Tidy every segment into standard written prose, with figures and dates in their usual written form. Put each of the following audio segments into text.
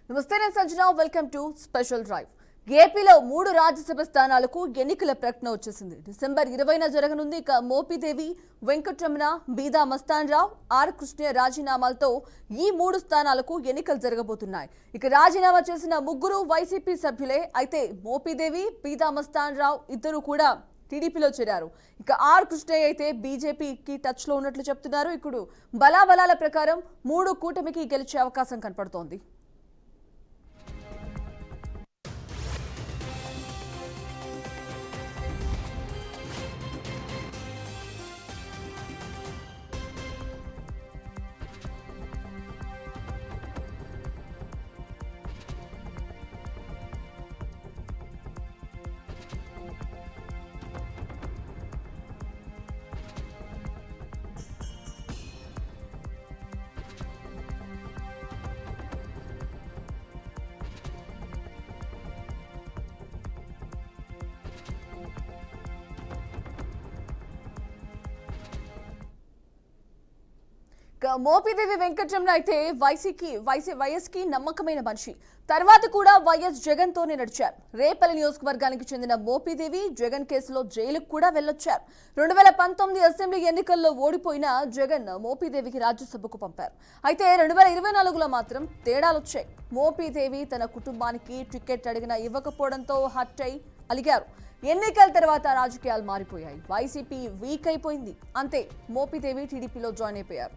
నమస్తే నేను Sanjana welcome to special drive. ఏపీలో 3 రాజ్యసభ స్థానాలకు ఎన్నికల ప్రకటన వచ్చేసింది. డిసెంబర్ 20న జరగనుంది. ఇక మోపిదేవి వెంకటరమణ, బీదా మస్తాన్ రావు, ఆర్ కృష్ణ రాజీనామాలతో ఈ 3 స్థానాలకు ఎన్నికలు జరగబోతున్నాయి. ఇక రాజీనామా చేసిన ముగ్గురు వైసీపీ సభ్యులే. అయితే మోపిదేవి, బీదా మస్తాన్ రావు ఇద్దరు కూడా టీడీపీలో చేరారు. ఇక ఆర్ కృష్ణయ్య అయితే బీజేపీకి టచ్ లో ఉన్నట్లు చెప్తున్నారు. ఇప్పుడు బలాబలాల ప్రకారం 3 కూటమికి గెలిచే అవకాశం కనపడుతోంది. మోపిదేవి వెంకటరమణ అయితే వైఎస్కి నమ్మకమైన మనిషి. తర్వాత కూడా వైఎస్ జగన్ తోనే నడిచారు. రేపల్లి నియోజకవర్గానికి చెందిన మోపిదేవి జగన్ కేసులో జైలుకు కూడా వెళ్ళొచ్చారు. 2019 అసెంబ్లీ ఎన్నికల్లో ఓడిపోయిన జగన్ మోపిదేవికి రాజ్యసభకు పంపారు. అయితే 2024లో మాత్రం తేడాలొచ్చాయి. మోపిదేవి తన కుటుంబానికి టికెట్ అడిగినా ఇవ్వకపోవడంతో హర్ట్ అయి అలిగారు. ఎన్నికల తర్వాత రాజకీయాలు మారిపోయాయి. వైసీపీ వీక్ అయిపోయింది. అంతే, మోపిదేవి టీడీపీలో జాయిన్ అయిపోయారు.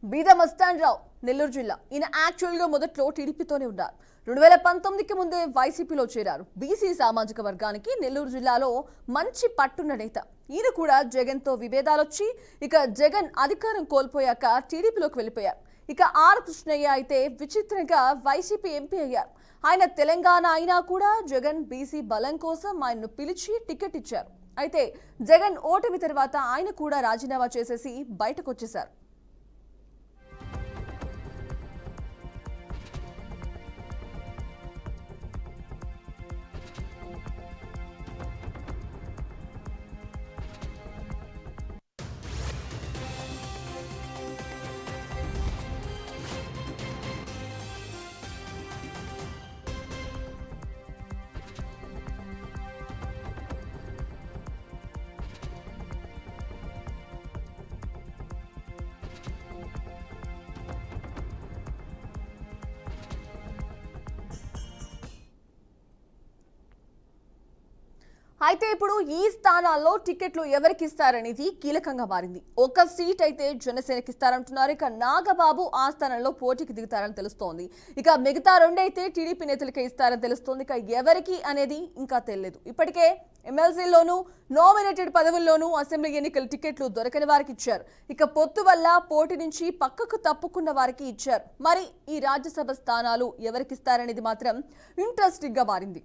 బీదా మస్తాన్ రావు నెల్లూరు జిల్లా. ఈయన యాక్చువల్గా మొదట్లో టీడీపీతోనే ఉన్నారు. 2019కి ముందే వైసీపీలో చేరారు. బీసీ సామాజిక వర్గానికి నెల్లూరు జిల్లాలో మంచి పట్టున్న నేత. ఈయన కూడా జగన్తో విభేదాలొచ్చి ఇక జగన్ అధికారం కోల్పోయాక టీడీపీలోకి వెళ్ళిపోయారు. ఇక ఆర్ కృష్ణయ్య అయితే విచిత్రంగా వైసీపీ ఎంపీ అయ్యారు. ఆయన తెలంగాణ అయినా కూడా జగన్ బీసీ బలం కోసం ఆయన్ను పిలిచి టికెట్ ఇచ్చారు. అయితే జగన్ ఓటమి తర్వాత ఆయన కూడా రాజీనామా చేసేసి బయటకు వచ్చేశారు. అయితే ఇప్పుడు ఈ స్థానాల్లో టికెట్లు ఎవరికి ఇస్తారనేది కీలకంగా మారింది. ఒక సీట్ అయితే జనసేనకి ఇస్తారంటున్నారు. ఇక నాగబాబు ఆ స్థానంలో పోటీకి దిగుతారని తెలుస్తోంది. ఇక మిగతా 2 అయితే టీడీపీ నేతలకే ఇస్తారని తెలుస్తోంది. ఇక ఎవరికి అనేది ఇంకా తెలియదు. ఇప్పటికే ఎమ్మెల్సీలోనూ నామినేటెడ్ పదవుల్లోనూ అసెంబ్లీ ఎన్నికల టికెట్లు దొరకని వారికి ఇచ్చారు. ఇక పొత్తు వల్ల పోటీ నుంచి పక్కకు తప్పుకున్న వారికి ఇచ్చారు. మరి ఈ రాజ్యసభ స్థానాలు ఎవరికి ఇస్తారనేది మాత్రం ఇంట్రెస్టింగ్ గా మారింది.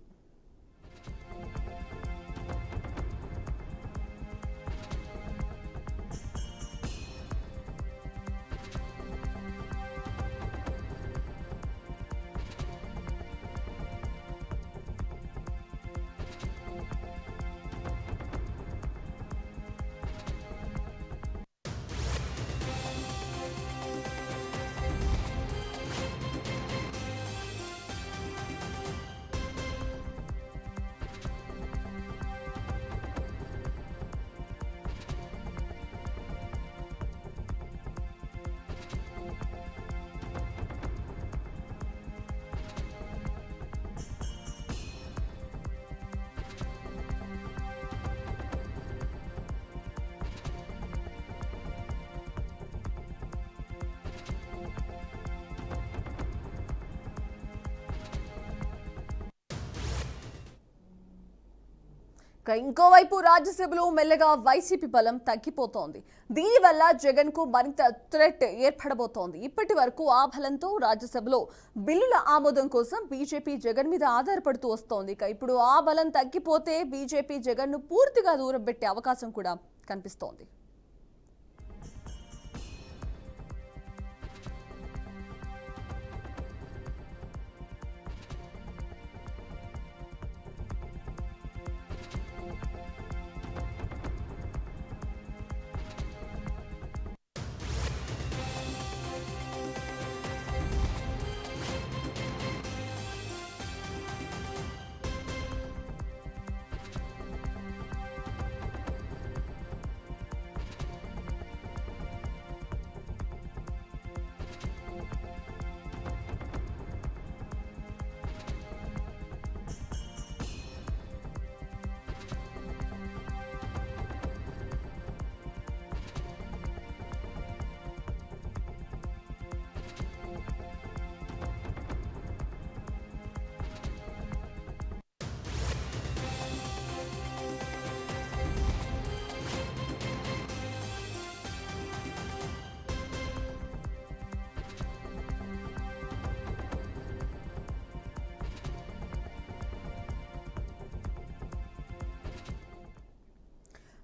ఇంకోవైపు రాజ్యసభలో మెల్లగా వైసీపీ బలం తగ్గిపోతోంది. దీనివల్ల జగన్ కు మరింత థ్రెట్ ఏర్పడబోతోంది. ఇప్పటి వరకు ఆ బలంతో రాజ్యసభలో బిల్లుల ఆమోదం కోసం బీజేపీ జగన్ మీద ఆధారపడుతూ వస్తోంది. ఇప్పుడు ఆ బలం తగ్గిపోతే బీజేపీ జగన్ ను పూర్తిగా దూరం పెట్టే అవకాశం కూడా కనిపిస్తోంది.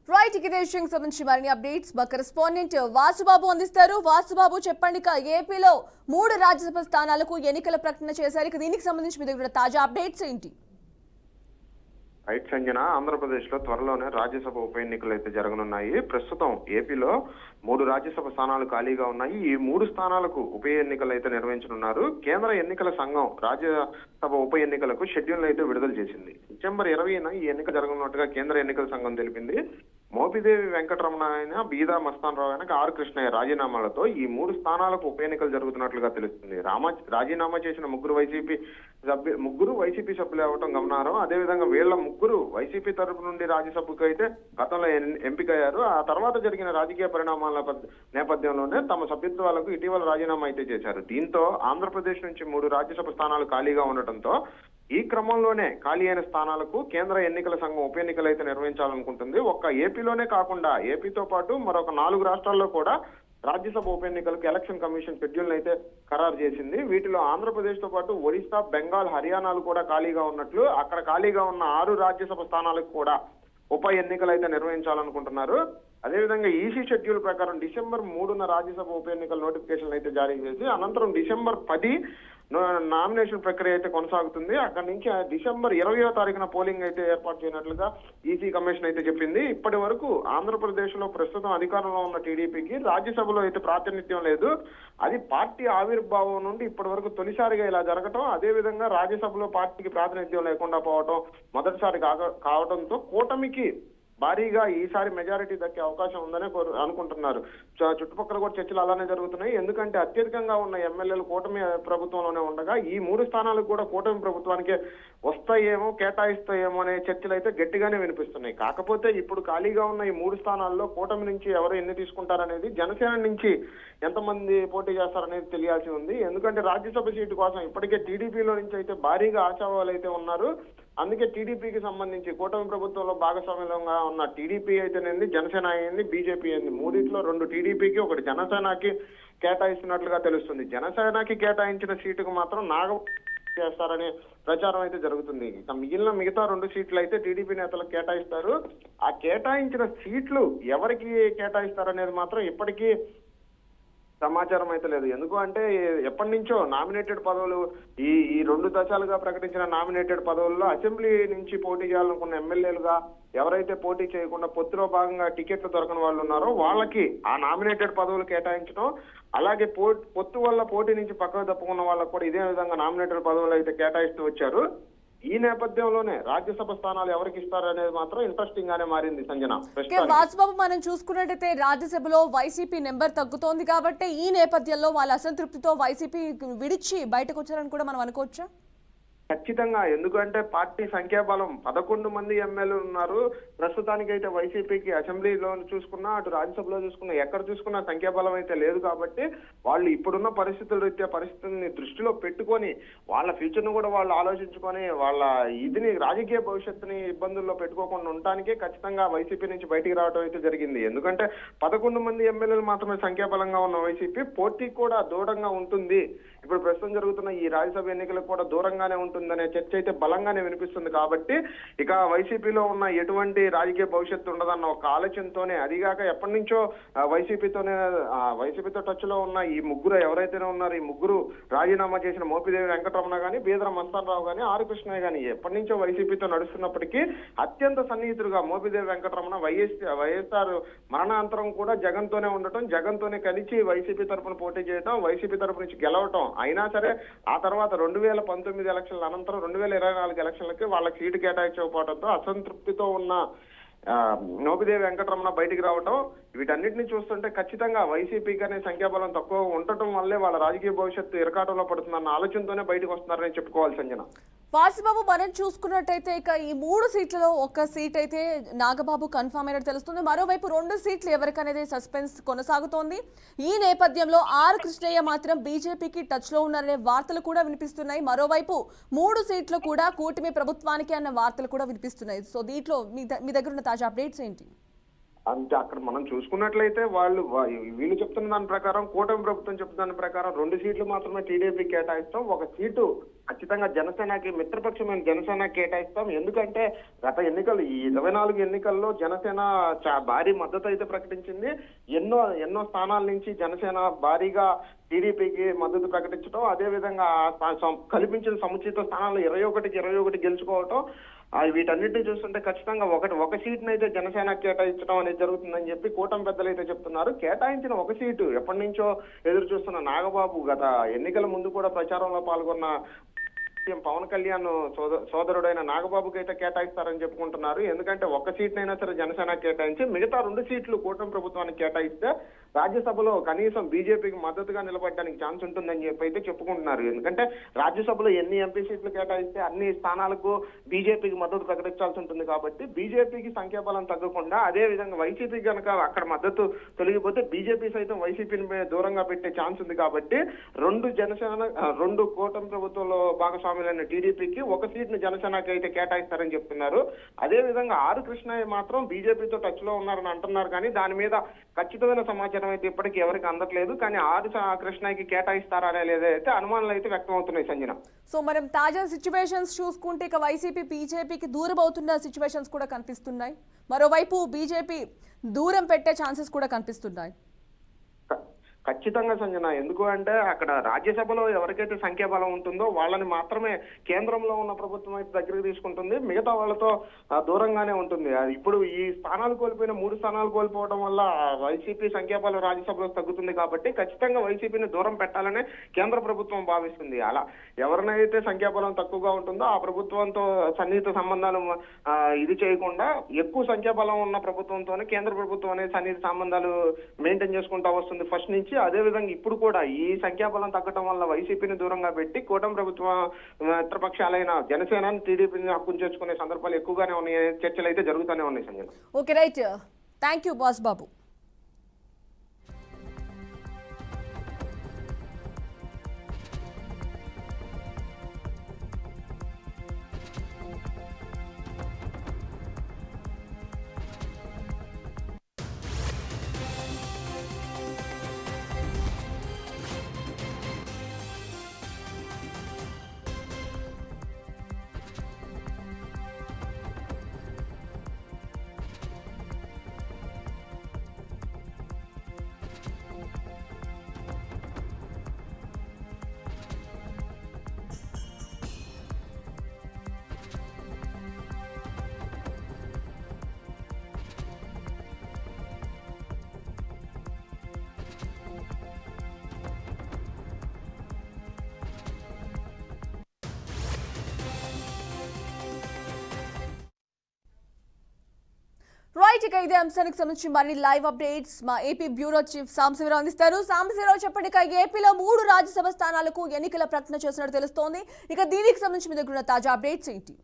రైట్, ఇదే విషయానికి సంబంధించి మరిన్ని అప్డేట్స్ మా కరెస్పాండెంట్ వాసుబాబు అందిస్తారు. వాసుబాబు, చెప్పండి, ఏపీలో 3 రాజ్యసభ స్థానాలకు ఎన్నికల ప్రకటన చేశారు. దీనికి సంబంధించి మీ దగ్గర తాజా అప్డేట్స్ ఏంటి? రైట్ సంజన, ఆంధ్రప్రదేశ్ లో త్వరలోనే రాజ్యసభ ఉప ఎన్నికలు అయితే జరగనున్నాయి. ప్రస్తుతం ఏపీలో 3 రాజ్యసభ స్థానాలు ఖాళీగా ఉన్నాయి. ఈ 3 స్థానాలకు ఉప ఎన్నికలు అయితే నిర్వహించనున్నారు. కేంద్ర ఎన్నికల సంఘం రాజ్యసభ ఉప ఎన్నికలకు షెడ్యూల్ అయితే విడుదల చేసింది. డిసెంబర్ 20న ఈ ఎన్నిక జరగనున్నట్టుగా కేంద్ర ఎన్నికల సంఘం తెలిపింది. మోపిదేవి వెంకటరమణ అయిన, బీదా మస్తాన్ రావు అయిన, ఆర్ కృష్ణయ్య రాజీనామాలతో ఈ 3 స్థానాలకు ఉప ఎన్నికలు జరుగుతున్నట్లుగా తెలుస్తుంది. రాజీనామా చేసిన ముగ్గురు వైసీపీ సభ్యులు అవ్వటం గమనార్హం. అదేవిధంగా వీళ్ళ ముగ్గురు వైసీపీ తరపు నుండి రాజ్యసభకు అయితే గతంలో ఎంపికయ్యారు. ఆ తర్వాత జరిగిన రాజకీయ పరిణామాల నేపథ్యంలోనే తమ సభ్యత్వాలకు ఇటీవల రాజీనామా అయితే చేశారు. దీంతో ఆంధ్రప్రదేశ్ నుంచి 3 రాజ్యసభ స్థానాలు ఖాళీగా ఉండటంతో ఈ క్రమంలోనే ఖాళీ అయిన స్థానాలకు కేంద్ర ఎన్నికల సంఘం ఉప ఎన్నికలు అయితే నిర్వహించాలనుకుంటుంది. ఒక్క ఏపీలోనే కాకుండా ఏపీతో పాటు మరొక 4 రాష్ట్రాల్లో కూడా రాజ్యసభ ఉప ఎన్నికలకు ఎలక్షన్ కమిషన్ షెడ్యూల్ అయితే ఖరారు చేసింది. వీటిలో ఆంధ్రప్రదేశ్ తో పాటు ఒడిశా, బెంగాల్, హర్యానాలు కూడా ఖాళీగా ఉన్నట్లు, అక్కడ ఖాళీగా ఉన్న 6 రాజ్యసభ స్థానాలకు కూడా ఉప ఎన్నికలు అయితే నిర్వహించాలనుకుంటున్నారు. అదేవిధంగా ఈసీ షెడ్యూల్ ప్రకారం డిసెంబర్ 3న రాజ్యసభ ఉప ఎన్నికల నోటిఫికేషన్ అయితే జారీ చేసి అనంతరం డిసెంబర్ 10 నామినేషన్ ప్రక్రియ అయితే కొనసాగుతుంది. అక్కడి నుంచి డిసెంబర్ 20వ తారీఖున పోలింగ్ అయితే ఏర్పాటు చేయనట్లుగా ఈసీ కమిషన్ అయితే చెప్పింది. ఇప్పటి వరకు ఆంధ్రప్రదేశ్ లో ప్రస్తుతం అధికారంలో ఉన్న టీడీపీకి రాజ్యసభలో అయితే ప్రాతినిధ్యం లేదు. అది పార్టీ ఆవిర్భావం నుండి ఇప్పటి వరకు తొలిసారిగా ఇలా జరగటం, అదేవిధంగా రాజ్యసభలో పార్టీకి ప్రాతినిధ్యం లేకుండా పోవటం మొదటిసారి కావడంతో కూటమికి భారీగా ఈసారి మెజారిటీ దక్కే అవకాశం ఉందనే అనుకుంటున్నారు. చుట్టుపక్కల కూడా చర్చలు అలానే జరుగుతున్నాయి. ఎందుకంటే అత్యధికంగా ఉన్న ఎమ్మెల్యేలు కూటమి ప్రభుత్వంలోనే ఉండగా ఈ 3 స్థానాలకు కూడా కూటమి ప్రభుత్వానికి వస్తాయేమో, కేటాయిస్తాయేమో అనే చర్చలు అయితే గట్టిగానే వినిపిస్తున్నాయి. కాకపోతే ఇప్పుడు ఖాళీగా ఉన్న ఈ 3 స్థానాల్లో కూటమి నుంచి ఎవరు ఎన్ని తీసుకుంటారనేది, జనసేన నుంచి ఎంతమంది పోటీ చేస్తారనేది తెలియాల్సి ఉంది. ఎందుకంటే రాజ్యసభ సీటు కోసం ఇప్పటికే టీడీపీలో నుంచి అయితే భారీగా ఆశావాలు అయితే ఉన్నారు. అందుకే టీడీపీకి సంబంధించి కూటమి ప్రభుత్వంలో భాగస్వామ్యంగా ఉన్న టీడీపీ అయితేనేది, జనసేన అయింది, బీజేపీ అయింది, 3 2 టీడీపీకి, 1 జనసేనకి కేటాయిస్తున్నట్లుగా తెలుస్తుంది. జనసేనకి కేటాయించిన సీటుకు మాత్రం చేస్తారనే ప్రచారం అయితే జరుగుతుంది. మిగతా 2 సీట్లు అయితే టీడీపీ నేతలకు కేటాయిస్తారు. ఆ కేటాయించిన సీట్లు ఎవరికి కేటాయిస్తారనేది మాత్రం ఇప్పటికీ సమాచారం అయితే లేదు. ఎందుకు అంటే ఎప్పటి నుంచో నామినేటెడ్ పదవులు, ఈ 2 దశలుగా ప్రకటించిన నామినేటెడ్ పదవుల్లో అసెంబ్లీ నుంచి పోటీ చేయాలనుకున్న ఎమ్మెల్యేలుగా ఎవరైతే పోటీ చేయకుండా పొత్తులో భాగంగా టికెట్లు దొరకని వాళ్ళు ఉన్నారో వాళ్ళకి ఆ నామినేటెడ్ పదవులు కేటాయించడం, అలాగే పొత్తు వల్ల పోటీ నుంచి పక్కకు తప్పుకున్న వాళ్ళకు కూడా ఇదే విధంగా నామినేటెడ్ పదవులు అయితే కేటాయిస్తూ వచ్చారు. ఈ నేపథ్యంలోనే రాజ్యసభ స్థానాలు ఎవరికి ఇస్తారనేది మాత్రం ఇంట్రెస్టింగ్ గానే మారింది సంజన. వాసుబాబు, మనం చూసుకున్నట్టయితే రాజ్యసభలో వైసీపీ నెంబర్ తగ్గుతోంది కాబట్టి ఈ నేపథ్యంలో వాళ్ళ అసంతృప్తితో వైసీపీ విడిచి బయటకు వచ్చారని కూడా మనం అనుకోవచ్చా? ఖచ్చితంగా. ఎందుకంటే పార్టీ సంఖ్యాబలం 11 మంది ఎమ్మెల్యేలు ఉన్నారు. ప్రస్తుతానికైతే వైసీపీకి అసెంబ్లీలో చూసుకున్నా, అటు రాజ్యసభలో చూసుకున్నా, ఎక్కడ చూసుకున్నా సంఖ్యాబలం అయితే లేదు కాబట్టి వాళ్ళు ఇప్పుడున్న పరిస్థితుల రీత్యా పరిస్థితుల్ని దృష్టిలో పెట్టుకొని వాళ్ళ ఫ్యూచర్ ను కూడా వాళ్ళు ఆలోచించుకొని వాళ్ళ రాజకీయ భవిష్యత్తుని ఇబ్బందుల్లో పెట్టుకోకుండా ఉండటానికే ఖచ్చితంగా వైసీపీ నుంచి బయటికి రావడం అయితే జరిగింది. ఎందుకంటే 11 మంది ఎమ్మెల్యేలు మాత్రమే సంఖ్యాబలంగా ఉన్న వైసీపీ పోటీ కూడా దూరంగా ఉంటుంది. ఇప్పుడు ప్రస్తుతం జరుగుతున్న ఈ రాజ్యసభ ఎన్నికలకు కూడా దూరంగానే ఉంటుందనే చర్చ అయితే బలంగానే వినిపిస్తుంది. కాబట్టి ఇక వైసీపీలో ఉన్న ఎటువంటి రాజకీయ భవిష్యత్తు ఉండదన్న ఒక ఆలోచనతోనే, అదిగాక ఎప్పటి నుంచో వైసీపీతో టచ్ లో ఉన్న ఈ ముగ్గురు ఎవరైతే ఉన్నారో, ఈ ముగ్గురు రాజీనామా చేసిన మోపిదేవి వెంకటరమణ గాని, బీదర మస్తాన్ రావు గాని, ఆర్ కృష్ణయ్య గాని ఎప్పటి నుంచో వైసీపీతో నడుస్తున్నప్పటికీ అత్యంత సన్నిహితులుగా మోపిదేవి వెంకటరమణ వైఎస్ఆర్ మరణాంతరం కూడా జగన్ తోనే ఉండటం, జగన్ తోనే కలిసి వైసీపీ తరఫున పోటీ చేయడం, వైసీపీ తరఫు నుంచి గెలవటం. అయినా సరే ఆ తర్వాత 2019 ఎలక్షన్ల అనంతరం 2024 ఎలక్షన్లకి వాళ్ళకి సీటు కేటాయించకపోవడంతో అసంతృప్తితో ఉన్న మోపిదేవి వెంకటరమణ బయటికి రావటం, వీటన్నిటిని చూస్తుంటే ఖచ్చితంగా వైసీపీకి అనే సంఖ్యాబలం తక్కువ ఉండటం వల్లే వాళ్ళ రాజకీయ భవిష్యత్తు ఇరకాటంలో పడుతుందన్న ఆలోచనతోనే బయటకు వస్తున్నారని చెప్పుకోవాలి సంజన. వాసిబాబు, మనం చూసుకున్నట్టయితే ఇక ఈ 3 సీట్లలో ఒక సీట్ అయితే నాగబాబు కన్ఫర్మ్ అయినట్టు తెలుస్తుంది. మరోవైపు 2 సీట్లు ఎవరికనేది సస్పెన్స్ కొనసాగుతోంది. ఈ నేపథ్యంలో ఆర్ కృష్ణయ్య మాత్రం బీజేపీకి టచ్ లో ఉన్నారనే వార్తలు కూడా వినిపిస్తున్నాయి. మరోవైపు 3 సీట్లు కూడా కూటమి ప్రభుత్వానికి అన్న వార్తలు కూడా వినిపిస్తున్నాయి. సో దీంట్లో మీ దగ్గర ఉన్న తాజా అప్డేట్స్ ఏంటి? అంటే అక్కడ మనం చూసుకున్నట్లయితే వీళ్ళు చెప్తున్న దాని ప్రకారం, కూటమి ప్రభుత్వం చెప్తున్న దాని ప్రకారం 2 సీట్లు మాత్రమే టీడీపీ కేటాయిస్తాం, 1 సీటు ఖచ్చితంగా జనసేనకి, మిత్రపక్షమైన జనసేన కేటాయిస్తాం. ఎందుకంటే గత ఎన్నికలు, ఈ 24 ఎన్నికల్లో జనసేన భారీ మద్దతు అయితే ప్రకటించింది. ఎన్నో స్థానాల నుంచి జనసేన భారీగా టీడీపీకి మద్దతు ప్రకటించడం, అదే విధంగా కల్పించిన సముచిత స్థానాలు 21 గెలుచుకోవటం, వీటన్నిటిని చూస్తుంటే ఖచ్చితంగా ఒక సీట్ని అయితే జనసేన కేటాయించడం అనేది జరుగుతుందని చెప్పి కూటమి పెద్దలు అయితే చెప్తున్నారు. కేటాయించిన 1 సీటు ఎప్పటి నుంచో ఎదురు చూస్తున్న నాగబాబు గత ఎన్నికల ముందు కూడా ప్రచారంలో పాల్గొన్న పవన్ కళ్యాణ్ సోదరుడైన నాగబాబుకి అయితే కేటాయిస్తారని చెప్పుకుంటున్నారు. ఎందుకంటే 1 సీట్నైనా సరే జనసేన కేటాయించి మిగతా 2 సీట్లు కూటమి ప్రభుత్వానికి కేటాయిస్తే రాజ్యసభలో కనీసం బీజేపీకి మద్దతుగా నిలబడడానికి ఛాన్స్ ఉంటుందని చెప్పి అయితే చెప్పుకుంటున్నారు. ఎందుకంటే రాజ్యసభలో ఎన్ని ఎంపీ సీట్లు కేటాయిస్తే అన్ని స్థానాలకు బీజేపీకి మద్దతు ప్రకటించాల్సి ఉంటుంది. కాబట్టి బీజేపీకి సంఖ్యాబలం తగ్గకుండా, అదే విధంగా వైసీపీ కనుక అక్కడ మద్దతు తొలగిపోతే బీజేపీ సైతం వైసీపీని దూరంగా పెట్టే ఛాన్స్ ఉంది. కాబట్టి 2 కూటమి ప్రభుత్వంలో భాగస్వామి టీడీపీకి 1 సీట్ను జనసేనకి అయితే కేటాయిస్తారని చెప్తున్నారు. అదే విధంగా ఆర్ కృష్ణయ్య మాత్రం బీజేపీతో టచ్ లో ఉన్నారని అంటున్నారు. కానీ దాని మీద ఖచ్చితమైన సమాచారం అయితే ఇప్పటికీ ఎవరికి అందట్లేదు. కానీ ఆర్ కృష్ణయ్యకి కేటాయిస్తారా లేదైతే అనుమానాలు అయితే వ్యక్తం అవుతున్నాయి సంజన. సో మనం తాజా సిచ్యువేషన్స్ చూసుకుంటే ఇక వైసీపీ బీజేపీకి దూరం అవుతున్న సిచ్యువేషన్స్ కూడా కనిపిస్తున్నాయి. మరోవైపు బీజేపీ దూరం పెట్టే ఛాన్సెస్ కూడా కనిపిస్తున్నాయి. ఖచ్చితంగా సంజన. ఎందుకు అంటే అక్కడ రాజ్యసభలో ఎవరికైతే సంఖ్యాబలం ఉంటుందో వాళ్ళని మాత్రమే కేంద్రంలో ఉన్న ప్రభుత్వం అయితే దగ్గరికి తీసుకుంటుంది, మిగతా వాళ్ళతో దూరంగానే ఉంటుంది. ఇప్పుడు ఈ స్థానాలు కోల్పోయిన 3 స్థానాలు కోల్పోవడం వల్ల వైసీపీ సంఖ్యాబలం రాజ్యసభలో తగ్గుతుంది. కాబట్టి ఖచ్చితంగా వైసీపీని దూరం పెట్టాలనే కేంద్ర ప్రభుత్వం భావిస్తుంది. అలా ఎవరినైతే సంఖ్యాబలం తక్కువగా ఉంటుందో ఆ ప్రభుత్వంతో సన్నిహిత సంబంధాలు ఇది చేయకుండా ఎక్కువ సంఖ్యాబలం ఉన్న ప్రభుత్వంతోనే కేంద్ర ప్రభుత్వం అనేది సన్నిహిత సంబంధాలు మెయింటైన్ చేసుకుంటా వస్తుంది ఫస్ట్ నుంచి. అదే విధంగా ఇప్పుడు కూడా ఈ సంఖ్యాబలం తగ్గడం వల్ల వైసీపీని దూరంగా పెట్టి కూటమి ప్రభుత్వ మిత్రపక్షాలైన జనసేన, టీడీపీని హక్కును చేర్చుకునే సందర్భాలు ఎక్కువగానే ఉన్నాయి, చర్చలు అయితే జరుగుతూనే ఉన్నాయి Sanjay. Okay, right. Thank you boss Babu. ఇక ఇదే అంశానికి సంబంధించి మరి లైవ్ అప్డేట్స్ మా ఏపీ బ్యూరో చీఫ్ సాంబశివరావు అందిస్తారు. సాంబశివరావు చెప్పండి, ఇక ఏపీలో 3 రాజ్యసభ స్థానాలకు ఎన్నికల ప్రకటన చేసినట్టు తెలుస్తోంది. ఇక దీనికి సంబంధించి మీ దగ్గర ఉన్న తాజా అప్డేట్స్ ఏంటి?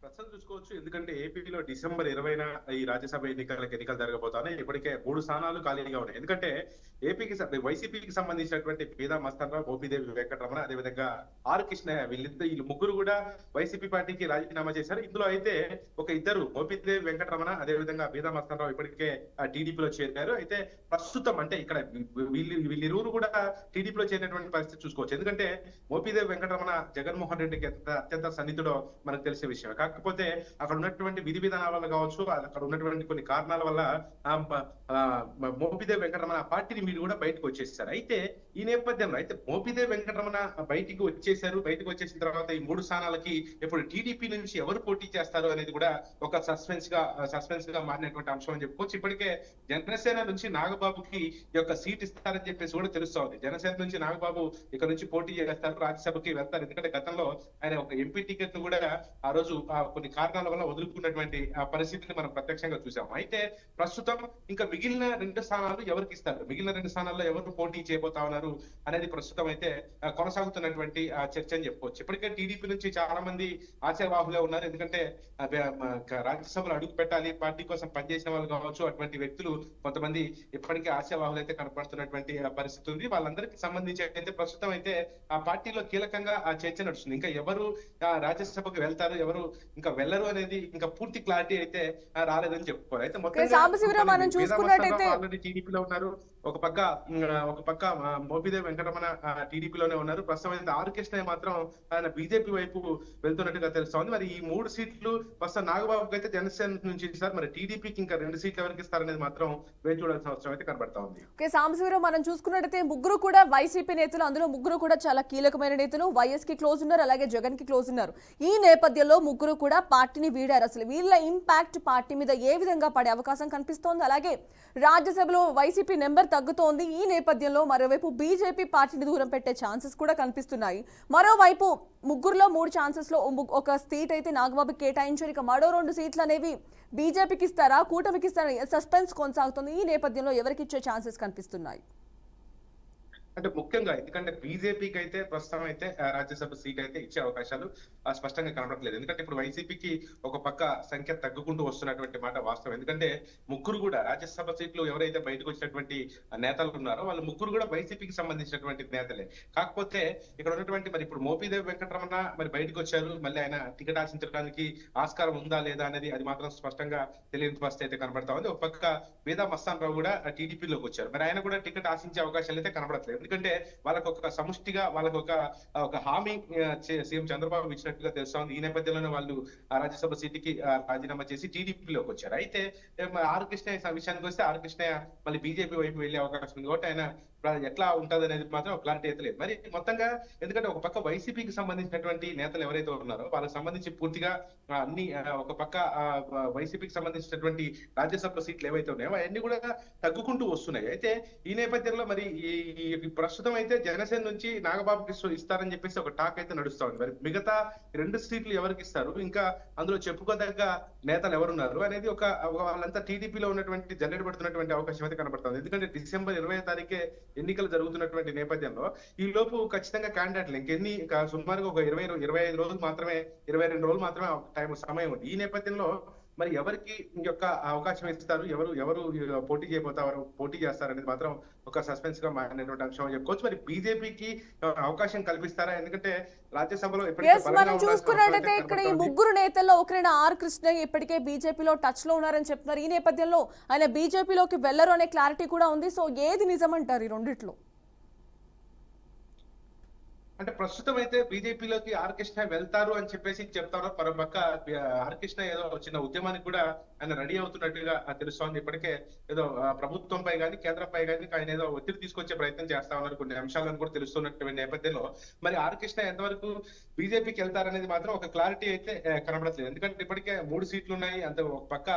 ప్రస్తుతం చూసుకోవచ్చు. ఎందుకంటే ఏపీలో డిసెంబర్ 20న ఈ రాజ్యసభ ఎన్నికలు జరగబోతున్నాయి. ఇప్పటికే 3 స్థానాలు ఖాళీగా ఉన్నాయి. ఎందుకంటే వైసీపీకి సంబంధించినటువంటి పీదా మస్తానరావు, మోపిదేవి వెంకటరమణ, అదేవిధంగా ఆర్ కృష్ణయ్య వీళ్ళు ముగ్గురు కూడా వైసీపీ పార్టీకి రాజీనామా చేశారు. ఇందులో అయితే ఒక ఇద్దరు, మోపిదేవి వెంకటరమణ అదేవిధంగా పీదా మస్తానరావు ఇప్పటికే టీడీపీలో చేరారు. అయితే ప్రస్తుతం అంటే ఇక్కడ వీళ్ళిరువురు కూడా టీడీపీలో చేరినటువంటి పరిస్థితి చూసుకోవచ్చు. ఎందుకంటే మోపిదేవి వెంకటరమణ జగన్మోహన్ రెడ్డికి అత్యంత సన్నిహితుడో మనకు తెలిసే విషయం. కాకపోతే అక్కడ ఉన్నటువంటి విధి విధానాల వల్ల కావచ్చు, అక్కడ ఉన్నటువంటి కొన్ని కారణాల వల్ల మోపిదేవి వెంకటరమణ పార్టీని మీరు కూడా బయటకు వచ్చేసారు. అయితే ఈ నేపథ్యంలో అయితే మోపిదేవి వెంకటరమణ బయటికి వచ్చేసిన తర్వాత ఈ 3 స్థానాలకి ఇప్పుడు టీడీపీ నుంచి ఎవరు పోటీ చేస్తారు అనేది కూడా ఒక సస్పెన్స్ గా మారినటువంటి అంశం అని చెప్పుకోవచ్చు. ఇప్పటికే జనసేన నుంచి నాగబాబుకి ఈ యొక్క సీట్ ఇస్తారని చెప్పేసి కూడా తెలుస్తోంది. జనసేన నుంచి నాగబాబు ఇక్కడ నుంచి పోటీ చేస్తారు, రాజ్యసభకి వెళ్తారు. ఎందుకంటే గతంలో ఆయన ఒక ఎంపీ టికెట్ ను కూడా ఆ రోజు కొన్ని కారణాల వల్ల వదులుకున్నటువంటి పరిస్థితిని మనం ప్రత్యక్షంగా చూసాం. అయితే ప్రస్తుతం ఇంకా మిగిలిన 2 స్థానాలు ఎవరికి ఇస్తారు, మిగిలిన 2 స్థానాల్లో ఎవరు పోటీ చేయబోతా ఉన్నారు అనేది ప్రస్తుతం అయితే కొనసాగుతున్నటువంటి చర్చ అని చెప్పుకోవచ్చు. ఇప్పటికే టీడీపీ నుంచి చాలా మంది ఆశావాహులే ఉన్నారు. ఎందుకంటే రాజ్యసభలో అడుగు పెట్టాలి, పార్టీ కోసం పనిచేసిన వాళ్ళు కావచ్చు, అటువంటి వ్యక్తులు కొంతమంది ఇప్పటికే ఆశావాహులు అయితే కనపడుతున్నటువంటి పరిస్థితి ఉంది. వాళ్ళందరికీ సంబంధించి అయితే ప్రస్తుతం అయితే ఆ పార్టీలో కీలకంగా ఆ చర్చ నడుస్తుంది. ఇంకా ఎవరు రాజ్యసభకు వెళ్తారు, ఎవరు ఇంకా వెళ్ళరు అనేది ఇంకా పూర్తి క్లారిటీ అయితే రాలేదని చెప్పుకోవాలి. అయితే మొత్తం టీడీపీలో ఉన్నారు. ఒక పక్క మోపిదేవి వెంకటరమణ టీడీపీలోనే ఉన్నారు. ప్రస్తుతం అయితే ఆర్ కృష్ణయ్య మాత్రం ఆయన బీజేపీ వైపు వెళ్తున్నట్టుగా తెలుస్తోంది. మరి ఈ 3 సీట్లు ప్రస్తుతం నాగబాబుకి అయితే జనసేన నుంచి ఇస్తారు. మరి టీడీపీకి ఇంకా 2 సీట్లు ఎవరికి ఇస్తారనేది మాత్రం వేచి చూడాల్సిన అవసరం అయితే కనబడతా ఉంది. సాంబశివరావు, మనం చూసుకున్నట్టయితే ముగ్గురు కూడా వైసీపీ నేతలు, అందులో ముగ్గురు కూడా చాలా కీలకమైన నేతలు. వైఎస్ కి క్లోజ్ ఉన్నారు, అలాగే జగన్ కి క్లోజ్ ఉన్నారు. ఈ నేపథ్యంలో ముగ్గురు కూడా పార్టీని వీడారు. అసలు వీళ్ళ ఇంపాక్ట్ పార్టీ మీద ఏ విధంగా పడే అవకాశం కనిపిస్తోంది? అలాగే రాజ్యసభలో వైసీపీ నెంబర్ తగ్గుతోంది. ఈ నేపథ్యంలో మరోవైపు బీజేపీ పార్టీని దూరం పెట్టే ఛాన్సెస్ కూడా కనిపిస్తున్నాయి. మరోవైపు ముగ్గురులో 3 ఛాన్సెస్ లో ఒక సీట్ అయితే నాగబాబుకి కేటాయించారు. ఇక మరో 2 సీట్లు అనేవి బీజేపీకి ఇస్తారా, కూటమికి ఇస్తారా, సస్పెన్స్ కొనసాగుతుంది. ఈ నేపథ్యంలో ఎవరికి ఇచ్చే ఛాన్సెస్ కనిపిస్తున్నాయి? అంటే ముఖ్యంగా ఎందుకంటే బీజేపీకి అయితే ప్రస్తుతం అయితే రాజ్యసభ సీట్ అయితే ఇచ్చే అవకాశాలు స్పష్టంగా కనబడట్లేదు. ఎందుకంటే ఇప్పుడు వైసీపీకి ఒక పక్క సంఖ్య తగ్గుకుంటూ వస్తున్నటువంటి మాట వాస్తవం. ఎందుకంటే ముగ్గురు కూడా రాజ్యసభ సీట్లు ఎవరైతే బయటకు వచ్చినటువంటి నేతలు ఉన్నారో వాళ్ళు ముగ్గురు కూడా వైసీపీకి సంబంధించినటువంటి నేతలే. కాకపోతే ఇక్కడ ఉన్నటువంటి మరి ఇప్పుడు మోపిదేవి వెంకటరమణ మరి బయటకు వచ్చారు. మళ్ళీ ఆయన టికెట్ ఆశించడానికి ఆస్కారం ఉందా లేదా అనేది అది మాత్రం స్పష్టంగా తెలియని పరిస్థితి అయితే కనబడతా ఉంది. ఒక పక్క పీదా మస్తానరావు కూడా టీడీపీలోకి వచ్చారు. మరి ఆయన కూడా టికెట్ ఆశించే అవకాశాలు అయితే కనబడట్లేదు. ఎందుకంటే వాళ్ళకు ఒక సముష్టిగా వాళ్ళకు ఒక హామీ సీఎం చంద్రబాబు ఇచ్చినట్టుగా తెలుస్తోంది. ఈ నేపథ్యంలోనే వాళ్ళు రాజ్యసభ సీటుకి రాజీనామా చేసి టీడీపీలోకి వచ్చారు. అయితే ఆర్ కృష్ణయ్య విషయానికి వస్తే ఆర్ కృష్ణయ్య మళ్ళీ బీజేపీ వైపు వెళ్లే అవకాశం ఉంది. కాబట్టి ఆయన ఎట్లా ఉంటది అనేది మాత్రం క్లారిటీ అయితే లేదు. మరి మొత్తంగా ఎందుకంటే ఒక పక్క వైసీపీకి సంబంధించినటువంటి నేతలు ఎవరైతే ఉన్నారో వాళ్ళకి సంబంధించి పూర్తిగా అన్ని ఒక పక్క వైసీపీకి సంబంధించినటువంటి రాజ్యసభ సీట్లు ఏవైతే ఉన్నాయో అవన్నీ కూడా తగ్గుకుంటూ వస్తున్నాయి. అయితే ఈ నేపథ్యంలో మరి ఈ ప్రస్తుతం అయితే జనసేన నుంచి నాగబాబుకి ఇస్తారని చెప్పేసి ఒక టాక్ అయితే నడుస్తా ఉంది. మరి మిగతా 2 సీట్లు ఎవరికి ఇస్తారు, ఇంకా అందులో చెప్పుకోదగ్గ నేతలు ఎవరున్నారు అనేది వాళ్ళంతా టీడీపీలో ఉన్నటువంటి జల్లెడ పడుతున్నటువంటి అవకాశం అయితే కనబడుతుంది. ఎందుకంటే డిసెంబర్ 20వ తారీఖే ఎన్నికలు జరుగుతున్నటువంటి నేపథ్యంలో ఈ లోపు ఖచ్చితంగా క్యాండిడేట్లు సుమారుగా ఒక 25 రోజులు మాత్రమే, 22 రోజులు మాత్రమే సమయం ఉంది. ఈ నేపథ్యంలో మరి ఎవరికి యొక్క అవకాశం ఇస్తారు, ఎవరు పోటీ చేస్తారు అనేది మాత్రం ఒక సస్పెన్స్ గా మారినటువంటి అంశం చెప్పుకోవచ్చు. మరి బీజేపీకి అవకాశం కల్పిస్తారా? ఎందుకంటే రాజ్యసభలో మనం చూసుకున్నట్టయితే ఇక్కడ ఈ ముగ్గురు నేతల్లో ఒకరైన ఆర్ కృష్ణయ్య ఇప్పటికే బీజేపీలో టచ్ లో ఉన్నారని చెప్తున్నారు. ఈ నేపథ్యంలో ఆయన బీజేపీలోకి వెళ్లరు అనే క్లారిటీ కూడా ఉంది. సో ఏది నిజమంటారు ఈ రెండిట్లో? అంటే ప్రస్తుతం అయితే బీజేపీలోకి ఆర్ కృష్ణ వెళ్తారు అని చెప్పేసి చెప్తారు. మరోపక్క ఆర్ కృష్ణ ఏదో చిన్న ఉద్యమానికి కూడా ఆయన రెడీ అవుతున్నట్టుగా తెలుస్తోంది. ఇప్పటికే ఏదో ప్రభుత్వంపై కానీ కేంద్రంపై కానీ ఆయన ఏదో ఒత్తిడి తీసుకొచ్చే ప్రయత్నం చేస్తా ఉన్నారు. కొన్ని అంశాలను కూడా తెలుస్తున్నటువంటి నేపథ్యంలో మరి ఆర్ కృష్ణ ఎంతవరకు బీజేపీకి వెళ్తారనేది మాత్రం ఒక క్లారిటీ అయితే కనబడట్లేదు. ఎందుకంటే ఇప్పటికే 3 సీట్లు ఉన్నాయి. అంత ఒక పక్క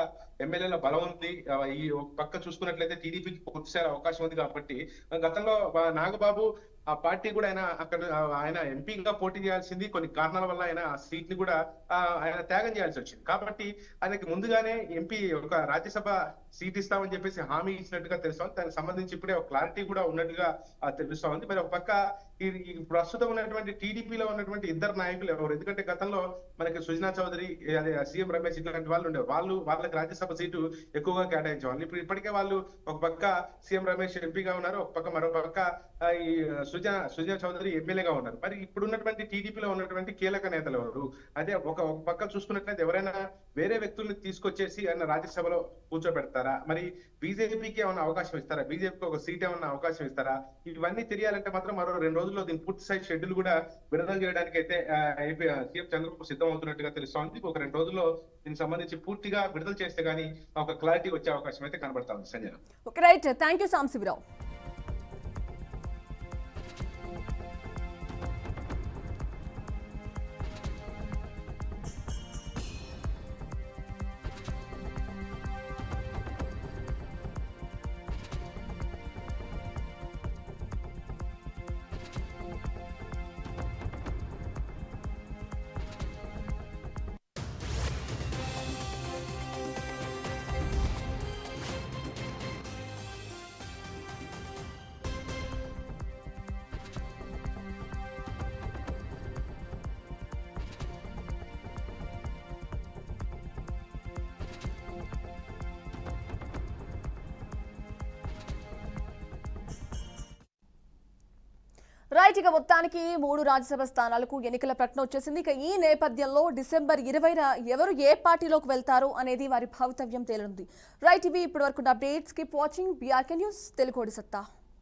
ఎమ్మెల్యేల బలం ఉంది. ఈ ఒక పక్క చూసుకున్నట్లయితే టీడీపీకి పూర్తిసారి అవకాశం ఉంది. కాబట్టి గతంలో నాగబాబు ఆ పార్టీ కూడా ఆయన ఎంపీగా పోటీ చేయాల్సింది, కొన్ని కారణాల వల్ల ఆయన ఆ సీట్ ని కూడా ఆయన త్యాగం చేయాల్సి వచ్చింది. కాబట్టి ఆయనకి ముందుగానే ఎంపీ ఒక రాజ్యసభ సీట్ ఇస్తామని చెప్పేసి హామీ ఇచ్చినట్టుగా తెలుస్తా ఉంది. దానికి సంబంధించి ఇప్పుడే ఒక క్లారిటీ కూడా ఉన్నట్టుగా తెలుస్తా ఉంది. మరి ఒక పక్క ఈ ప్రస్తుతం ఉన్నటువంటి టీడీపీలో ఉన్నటువంటి ఇద్దరు నాయకులు ఎవరు? ఎందుకంటే గతంలో మనకి సుజనా చౌదరి, అదే సీఎం రమేష్ ఇట్లాంటి వాళ్ళు ఉండేవారు. వాళ్ళకి రాజ్యసభ సీటు ఎక్కువగా కేటాయించేవాళ్ళు. ఇప్పటికే వాళ్ళు ఒక పక్క సీఎం రమేష్ ఎంపీగా ఉన్నారు, ఒక పక్క మరో పక్క ఈ సుజనా చౌదరి ఎమ్మెల్యేగా ఉన్నారు. మరి ఇప్పుడు ఉన్నటువంటి టీడీపీలో ఉన్నటువంటి కీలక నేతలు ఎవరు? అదే ఒక పక్క చూసుకున్నట్లయితే ఎవరైనా వేరే వ్యక్తుల్ని తీసుకొచ్చేసి ఆయన రాజ్యసభలో కూర్చోబెడతారా? మరి బీజేపీకి ఏమన్నా అవకాశం ఇస్తారా? బీజేపీకి ఒక సీట్ ఏమన్నా అవకాశం ఇస్తారా? ఇవన్నీ తెలియాలంటే మాత్రం మరో 2 రోజుల్లో దీని పూర్తి స్థాయి షెడ్యూల్ కూడా విడుదల చేయడానికి అయితే సీఎం చంద్రబాబు సిద్ధం అవుతున్నట్టుగా తెలుస్తోంది. ఒక 2 రోజుల్లో దీనికి సంబంధించి పూర్తిగా విడుదల చేస్తే గానీ ఒక క్లారిటీ వచ్చే అవకాశం అయితే కనబడతా ఉంది. Sanjana. Okay, right. Thank you Sambasivarao. Right, ఇక మొత్తానికి 3 రాజ్యసభ స్థానాలకు ఎన్నికల ప్రకటన వచ్చేసింది. ఇక ఈ నేపథ్యంలో డిసెంబర్ 20న ఎవరు ఏ పార్టీలోకి వెళ్తారు అనేది వారి భవితవ్యం తేలనుంది. రైట్, ఇవి ఇప్పటి వరకు updates. Keep watching BRK news, తెలుగోడి సత్తా.